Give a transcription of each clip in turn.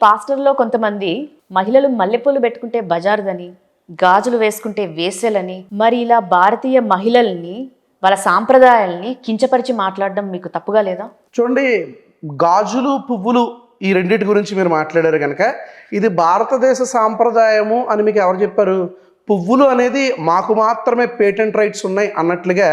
పాస్టర్లో కొంతమంది మహిళలు మల్లెపూలు పెట్టుకుంటే బజారుదని, గాజులు వేసుకుంటే వేశ్యలని, మరి ఇలా భారతీయ మహిళల్ని వాళ్ళ సాంప్రదాయాల్ని కించపరిచి మాట్లాడడం మీకు తప్పుగా లేదా? చూడండి, గాజులు పువ్వులు ఈ రెండింటి గురించి మీరు మాట్లాడారు కనుక ఇది భారతదేశ సాంప్రదాయము అని మీకు ఎవరు చెప్పారు? పువ్వులు అనేది మాకు మాత్రమే పేటెంట్ రైట్స్ ఉన్నాయి అన్నట్లుగా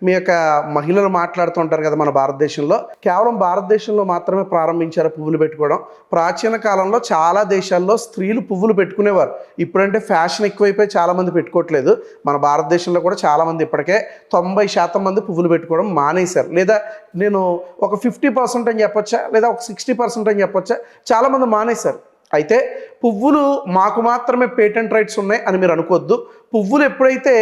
మీ యొక్క మహిళలు మాట్లాడుతుంటారు కదా. మన భారతదేశంలో కేవలం భారతదేశంలో మాత్రమే ప్రారంభించారు పువ్వులు పెట్టుకోవడం. ప్రాచీన కాలంలో చాలా దేశాల్లో స్త్రీలు పువ్వులు పెట్టుకునేవారు. ఇప్పుడంటే ఫ్యాషన్ ఎక్కువైపోయి చాలామంది పెట్టుకోవట్లేదు. మన భారతదేశంలో కూడా చాలామంది ఇప్పటికే 90% మంది పువ్వులు పెట్టుకోవడం మానేశారు. లేదా నేను ఒక 50% అని చెప్పొచ్చా, లేదా ఒక 60% అని చెప్పొచ్చా, చాలామంది మానేశారు. అయితే పువ్వులు మాకు మాత్రమే పేటెంట్ రైట్స్ ఉన్నాయి అని మీరు అనుకోవద్దు. పువ్వులు ఎప్పుడైతే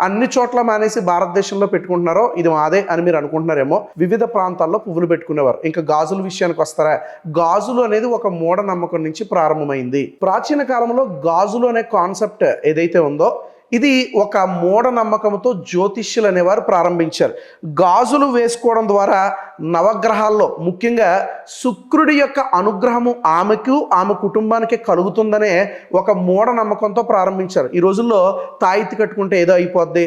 అన్ని చోట్ల మానేసి భారతదేశంలో పెట్టుకుంటున్నారో ఇది మాదే అని మీరు అనుకుంటున్నారేమో. వివిధ ప్రాంతాల్లో పువ్వులు పెట్టుకునేవారు. ఇంకా గాజుల విషయానికి వస్తారా? గాజులు అనేది ఒక మూఢనమ్మకం నుంచి ప్రారంభమైంది. ప్రాచీన కాలంలో గాజులు అనే కాన్సెప్ట్ ఏదైతే ఉందో ఇది ఒక మూఢనమ్మకంతో జ్యోతిష్యులు అనేవారు ప్రారంభించారు. గాజులు వేసుకోవడం ద్వారా నవగ్రహాల్లో ముఖ్యంగా శుక్రుడి యొక్క అనుగ్రహము ఆమెకు ఆమె కుటుంబానికి కలుగుతుందనే ఒక మూఢనమ్మకంతో ప్రారంభించారు. ఈ రోజుల్లో తాయితీ కట్టుకుంటే ఏదో అయిపోద్ది,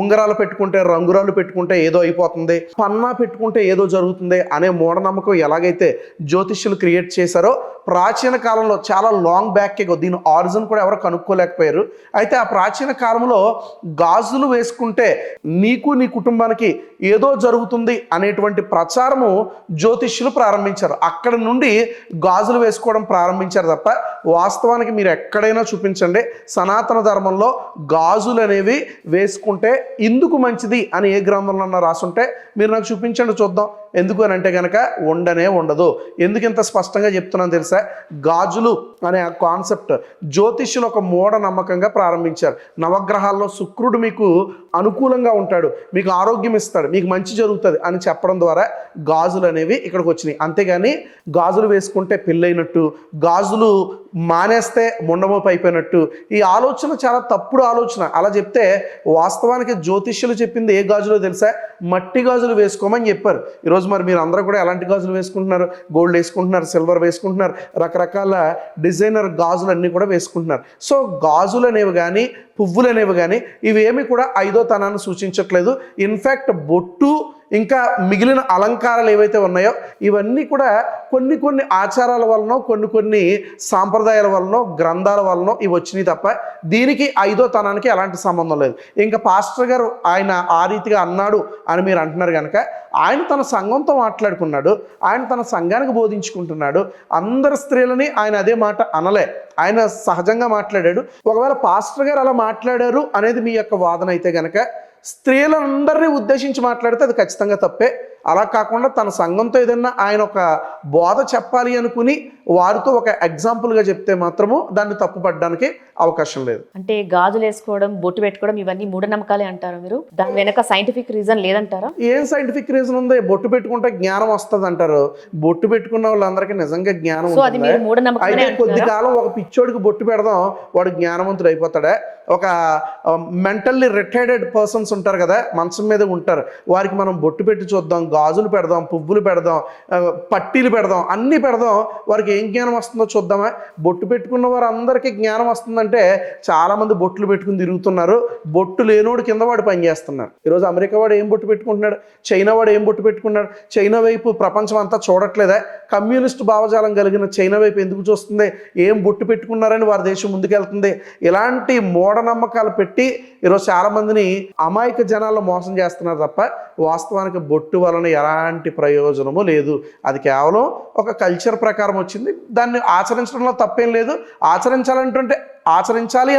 ఉంగరాలు పెట్టుకుంటే రంగురాలు పెట్టుకుంటే ఏదో అయిపోతుంది, పన్నా పెట్టుకుంటే ఏదో జరుగుతుంది అనే మూఢనమ్మకం ఎలాగైతే జ్యోతిష్యులు క్రియేట్ చేశారో ప్రాచీన కాలంలో చాలా లాంగ్ బ్యాక్ దీని ఆరిజిన్ కూడా ఎవరు కనుక్కోలేకపోయారు. అయితే ఆ ప్రాచీన కాలంలో గాజులు వేసుకుంటే నీకు నీ కుటుంబానికి ఏదో జరుగుతుంది అనేటువంటి ప్రచారము జ్యోతిష్యులు ప్రారంభించారు. అక్కడ నుండి గాజులు వేసుకోవడం ప్రారంభించారు తప్ప వాస్తవానికి మీరు ఎక్కడైనా చూపించండి సనాతన ధర్మంలో గాజులు అనేవి వేసుకుంటే ఇందుకు మంచిది అని ఏ గ్రంథంలో రాసుంటే మీరు నాకు చూపించండి చూద్దాం. ఎందుకు అని అంటే కనుక ఉండనే ఉండదు. ఎందుకు ఇంత స్పష్టంగా చెప్తున్నాను తెలుసా? గాజులు అనే ఆ కాన్సెప్ట్ జ్యోతిష్యులు ఒక మూఢనమ్మకంగా ప్రారంభించారు. నవగ్రహాల్లో శుక్రుడు మీకు అనుకూలంగా ఉంటాడు, మీకు ఆరోగ్యం ఇస్తాడు, మీకు మంచి జరుగుతుంది అని చెప్పడం ద్వారా గాజులు అనేవి ఇక్కడికి వచ్చినాయి. అంతేగాని గాజులు వేసుకుంటే పెళ్ళైనట్టు, గాజులు మానేస్తే ముండమోపు అయిపోయినట్టు ఈ ఆలోచన చాలా తప్పుడు ఆలోచన. అలా చెప్తే వాస్తవానికి జ్యోతిష్యులు చెప్పింది ఏ గాజులో తెలుసా? మట్టి గాజులు వేసుకోమని చెప్పారు. ఈరోజు మరి మీరు అందరూ కూడా ఎలాంటి గాజులు వేసుకుంటున్నారు? గోల్డ్ వేసుకుంటున్నారు, సిల్వర్ వేసుకుంటున్నారు, రకరకాల డిజైనర్ గాజులు అన్నీ కూడా వేసుకుంటున్నారు. సో గాజులు అనేవి కానీ పువ్వులు అనేవి కానీ ఇవేమి కూడా ఐదో తనాన్ని సూచించట్లేదు. ఇన్ఫ్యాక్ట్ బొట్టు ఇంకా మిగిలిన అలంకారాలు ఏవైతే ఉన్నాయో ఇవన్నీ కూడా కొన్ని ఆచారాల వలనో కొన్ని సాంప్రదాయాల వలనో గ్రంథాల వలనో ఇవి వచ్చినాయి తప్ప దీనికి ఐదో తనానికి ఎలాంటి సంబంధం లేదు. ఇంకా పాస్టర్ గారు ఆయన ఆ రీతిగా అన్నాడు అని మీరు అంటున్నారు కనుక ఆయన తన సంఘంతో మాట్లాడుకున్నాడు, ఆయన తన సంఘానికి బోధించుకుంటున్నాడు. అందరు స్త్రీలని ఆయన అదే మాట అనలే, ఆయన సహజంగా మాట్లాడాడు. ఒకవేళ పాస్టర్ గారు అలా మాట్లాడారు అనేది మీ యొక్క వాదన అయితే కనుక స్త్రీలందరినీ ఉద్దేశించి మాట్లాడితే అది ఖచ్చితంగా తప్పే. అలా కాకుండా తన సంఘంతో ఏదన్నా ఆయన ఒక బోధ చెప్పాలి అనుకుని వారితో ఒక ఎగ్జాంపుల్గా చెప్తే మాత్రము దాన్ని తప్పుపడడానికి అవకాశం లేదు. అంటే గాజులు వేసుకోవడం, బొట్టు పెట్టుకోవడం ఇవన్నీ మూఢనమ్మకాలే అంటారు మీరు? దాని వెనక సైంటిఫిక్ రీజన్ లేదంటారా? ఏం సైంటిఫిక్ రీజన్ ఉంది? బొట్టు పెట్టుకుంటే జ్ఞానం వస్తుంది అంటారు. బొట్టు పెట్టుకున్న వాళ్ళందరికీ నిజంగా జ్ఞానం ఉంటుంది. అయితే కొద్ది కాలం ఒక పిచ్చోడికి బొట్టు పెడదాం, వాడు జ్ఞానవంతుడు అయిపోతాడా? ఒక మెంటల్లీ రిటైర్డెడ్ పర్సన్స్ ఉంటారు కదా, మంచం మీద ఉంటారు, వారికి మనం బొట్టు పెట్టి చూద్దాం, గాజులు పెడదాం, పువ్వులు పెడదాం, పట్టీలు పెడదాం, అన్నీ పెడదాం, వారికి ఏం జ్ఞానం వస్తుందో చూద్దామా? బొట్టు పెట్టుకున్న వారు అందరికీ జ్ఞానం వస్తుందంటే చాలామంది బొట్లు పెట్టుకుని తిరుగుతున్నారు. బొట్టు లేనోడు కింద వాడు పనిచేస్తున్నారు. ఈరోజు అమెరికా వాడు ఏం బొట్టు పెట్టుకుంటున్నాడు, చైనా వాడు ఏం బొట్టు పెట్టుకున్నాడు? చైనా వైపు ప్రపంచం అంతా చూడట్లేదా? కమ్యూనిస్ట్ భావజాలం కలిగిన చైనా వైపు ఎందుకు చూస్తుంది? ఏం బొట్టు పెట్టుకున్నారని వారి దేశం ముందుకెళ్తుంది. ఇలాంటి మూఢనమ్మకాలు పెట్టి ఈరోజు చాలామందిని అమాయక జనాల్లో మోసం చేస్తున్నారు తప్ప వాస్తవానికి బొట్టు వలన ఎలాంటి ప్రయోజనము లేదు. అది కేవలం ఒక కల్చర్ ప్రకారం వచ్చింది. దాన్ని ఆచరించడంలో తప్పేం లేదు. ఆచరించాలి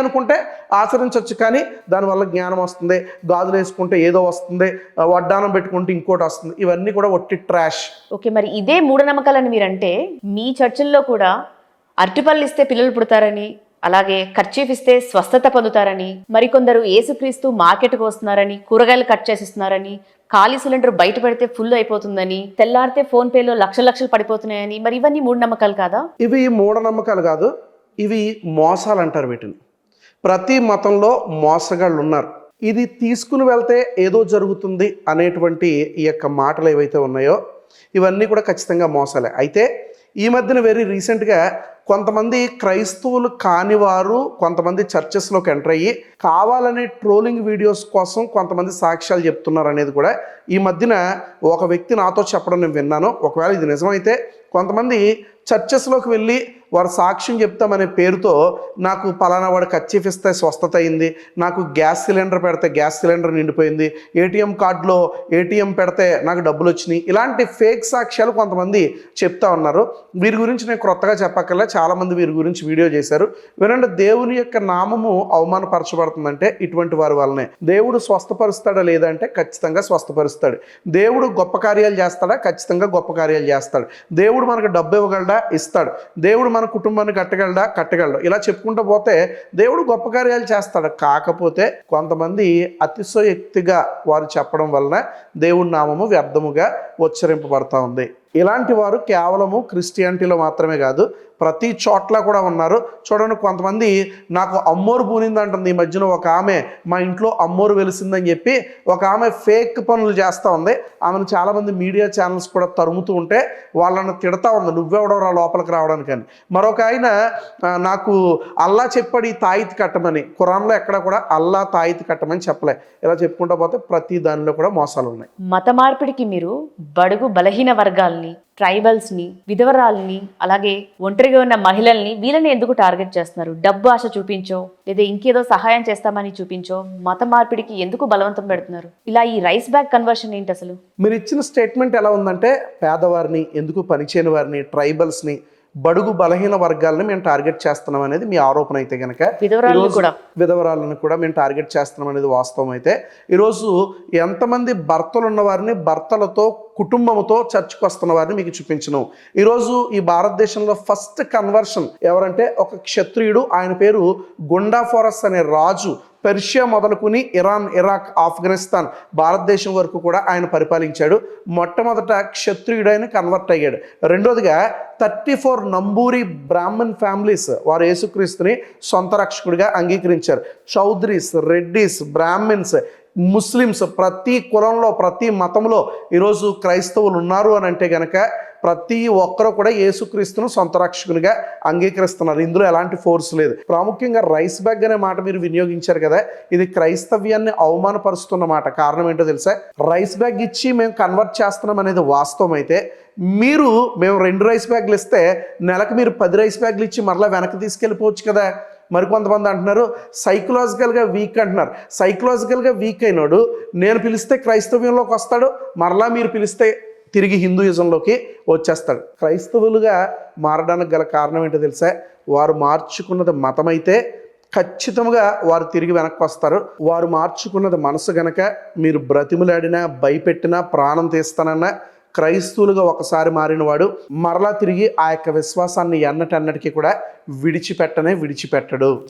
అనుకుంటే ఆచరించవచ్చు, కానీ దానివల్ల జ్ఞానం వస్తుంది. గాజులు వేసుకుంటే ఏదో వస్తుంది, వడ్డానం పెట్టుకుంటే ఇంకోటి వస్తుంది. ఇవన్నీ కూడా ఒట్టి ట్రాష్. ఓకే, మరి ఇదే మూఢనమ్మకాలని మీరంటే మీ చర్చిల్లో కూడా అరటిపళ్ళు ఇస్తే పిల్లలు పుడతారని, అలాగే కర్చీఫ్ ఇస్తే స్వస్థత పొందుతారని, మరికొందరు యేసుక్రీస్తు మార్కెట్కి వస్తున్నారని, కూరగాయలు కట్ చేసిస్తున్నారని, ఖాళీ సిలిండర్ బయట పెడితే ఫుల్ అయిపోతుందని, తెల్లారితే ఫోన్ పేలో లక్షలు పడిపోతున్నాయని, మరి ఇవన్నీ మూఢనమ్మకాలు కాదా? ఇవి మూఢనమ్మకాలు కాదు, ఇవి మోసాలు అంటారు వీటిని. ప్రతి మతంలో మోసగాళ్ళు ఉన్నారు. ఇది తీసుకుని వెళ్తే ఏదో జరుగుతుంది అనేటువంటి ఈ యొక్క మాటలు ఏవైతే ఉన్నాయో ఇవన్నీ కూడా ఖచ్చితంగా మోసాలే. అయితే ఈ మధ్యన వెరీ రీసెంట్గా కొంతమంది క్రైస్తవులు కాని వారు కొంతమంది చర్చెస్లోకి ఎంటర్ అయ్యి కావాలనే ట్రోలింగ్ వీడియోస్ కోసం కొంతమంది సాక్ష్యాలు చెప్తున్నారు అనేది కూడా ఈ మధ్యన ఒక వ్యక్తి నాతో చెప్పడం నేను విన్నాను. ఒకవేళ ఇది నిజమైతే కొంతమంది చర్చెస్లోకి వెళ్ళి వారు సాక్ష్యం చెప్తామనే పేరుతో నాకు పలానా వాడు కర్చీఫ్ ఇస్తే స్వస్థత అయింది, నాకు గ్యాస్ సిలిండర్ పెడితే గ్యాస్ సిలిండర్ నిండిపోయింది, ఏటీఎం కార్డులో ఏటీఎం పెడితే నాకు డబ్బులు వచ్చినాయి, ఇలాంటి ఫేక్ సాక్ష్యాలు కొంతమంది చెప్తా ఉన్నారు. వీరి గురించి నేను క్రొత్తగా చెప్పక్కర్లే, చాలామంది వీరి గురించి వీడియో చేశారు. వినండి, దేవుని యొక్క నామము అవమానపరచబడుతుందంటే ఇటువంటి వారి వల్లనే. దేవుడు స్వస్థపరుస్తాడా లేదా అంటే ఖచ్చితంగా స్వస్థపరుస్తాడు. దేవుడు గొప్ప కార్యాలు చేస్తాడా? ఖచ్చితంగా గొప్ప కార్యాలు చేస్తాడు. దేవుడు మనకు డబ్బు ఇవ్వగలడా? ఇస్తాడు. దేవుడు మన కుటుంబాన్ని కట్టగలడు. ఇలా చెప్పుకుంటూ పోతే దేవుడు గొప్ప కార్యాలు చేస్తాడు. కాకపోతే కొంతమంది అతిశయోక్తిగా వారు చెప్పడం వలన దేవుడి నామము వ్యర్థముగా ఉచ్చరింపబడతా ఉంది. ఇలాంటి వారు కేవలము క్రిస్టియానిటీలో మాత్రమే కాదు, ప్రతి చోట్ల కూడా ఉన్నారు. చూడండి, కొంతమంది నాకు అమ్మోరు పూనిందంటుంది. ఈ మధ్యన ఒక ఆమె మా ఇంట్లో అమ్మోరు వెలిసిందని చెప్పి ఒక ఆమె ఫేక్ పనులు చేస్తూ ఉంది. ఆమెను చాలామంది మీడియా ఛానల్స్ కూడా తరుముతూ ఉంటే వాళ్ళని తిడతా ఉంది, నువ్వెవడవరా లోపలికి రావడానికి అని. మరొక ఆయన నాకు అల్లా చెప్పాడు ఈ తాయిత్ కట్టమని. ఖురాన్లో ఎక్కడ కూడా అల్లా తాయిత్ కట్టమని చెప్పలే. ఇలా చెప్పుకుంటూ పోతే ప్రతి దానిలో కూడా మోసాలు ఉన్నాయి. మత మార్పిడికి మీరు బడుగు బలహీన వర్గాల్ని, ట్రైబల్స్ని, విధవరాల్ని, అలాగే ఒంటరిగా ఉన్న మహిళల్ని, వీళ్ళని ఎందుకు టార్గెట్ చేస్తున్నారు? డబ్బు ఆశ చూపించో లేదా ఇంకేదో సహాయం చేస్తామని చూపించో మత మార్పిడికి ఎందుకు బలవంతం పెడుతున్నారు? ఇలా ఈ రైస్ బ్యాక్ కన్వర్షన్ ఏంటి అసలు? మీరు ఇచ్చిన స్టేట్మెంట్ ఎలా ఉందంటే పేదవారిని, ఎందుకు పనిచేయని వారిని, ట్రైబల్స్ని, బడుగు బలహీన వర్గాలను మేము టార్గెట్ చేస్తున్నాం అనేది మీ ఆరోపణ అయితే కనుక, విధవరాలను కూడా మేము టార్గెట్ చేస్తున్నాం అనేది వాస్తవం అయితే, ఈరోజు ఎంతమంది భర్తలు ఉన్న వారిని భర్తలతో కుటుంబంతో చర్చకు వస్తున్న వారిని మీకు చూపించను. ఈరోజు ఈ భారతదేశంలో ఫస్ట్ కన్వర్షన్ ఎవరంటే ఒక క్షత్రియుడు. ఆయన పేరు గుండాఫోరస్ అనే రాజు. పెర్షియా మొదలుకుని ఇరాన్, ఇరాక్, ఆఫ్ఘనిస్తాన్, భారతదేశం వరకు కూడా ఆయన పరిపాలించాడు. మొట్టమొదట క్షత్రియుడైన కన్వర్ట్ అయ్యాడు. రెండోదిగా 34 నంబూరి బ్రాహ్మణ్ ఫ్యామిలీస్ వారు యేసుక్రీస్తుని సొంత రక్షకుడిగా అంగీకరించారు. చౌదరీస్, రెడ్డిస్, బ్రాహ్మిన్స్, ముస్లిమ్స్, ప్రతి కులంలో ప్రతి మతంలో ఈరోజు క్రైస్తవులు ఉన్నారు అని అంటే కనుక ప్రతి ఒక్కరు కూడా యేసుక్రీస్తును సొంత రక్షకునిగా అంగీకరిస్తున్నారు. ఇందులో ఎలాంటి ఫోర్స్ లేదు. ప్రాముఖ్యంగా రైస్ బ్యాగ్ అనే మాట మీరు వినియోగించారు కదా, ఇది క్రైస్తవ్యాన్ని అవమానపరుస్తున్న మాట. కారణం ఏంటో తెలుసా? రైస్ బ్యాగ్ ఇచ్చి మేము కన్వర్ట్ చేస్తున్నాం అనేది వాస్తవం అయితే, మేము 2 రైస్ బ్యాగ్లు ఇస్తే నెలకు మీరు 10 రైస్ బ్యాగ్లు ఇచ్చి మరలా వెనక్కి తీసుకెళ్ళిపోవచ్చు కదా. మరికొంతమంది అంటున్నారు సైకలాజికల్గా వీక్ అంటున్నారు. సైకలాజికల్గా వీక్ అయినాడు నేను పిలిస్తే క్రైస్తవ్యంలోకి వస్తాడు, మరలా మీరు పిలిస్తే తిరిగి హిందూయిజంలోకి వచ్చేస్తాడు. క్రైస్తవులుగా మారడానికి గల కారణం ఏంటో తెలుసా? వారు మార్చుకున్నది మతం అయితే ఖచ్చితంగా వారు తిరిగి వెనక్కి వస్తారు. వారు మార్చుకున్నది మనసు గనక మీరు బ్రతిములాడినా, భయపెట్టినా, ప్రాణం తీస్తానన్నా, క్రైస్తవులుగా ఒకసారి మారినవాడు మరలా తిరిగి ఆ యొక్క విశ్వాసాన్ని ఎన్నటన్నటికీ కూడా విడిచిపెట్టడు.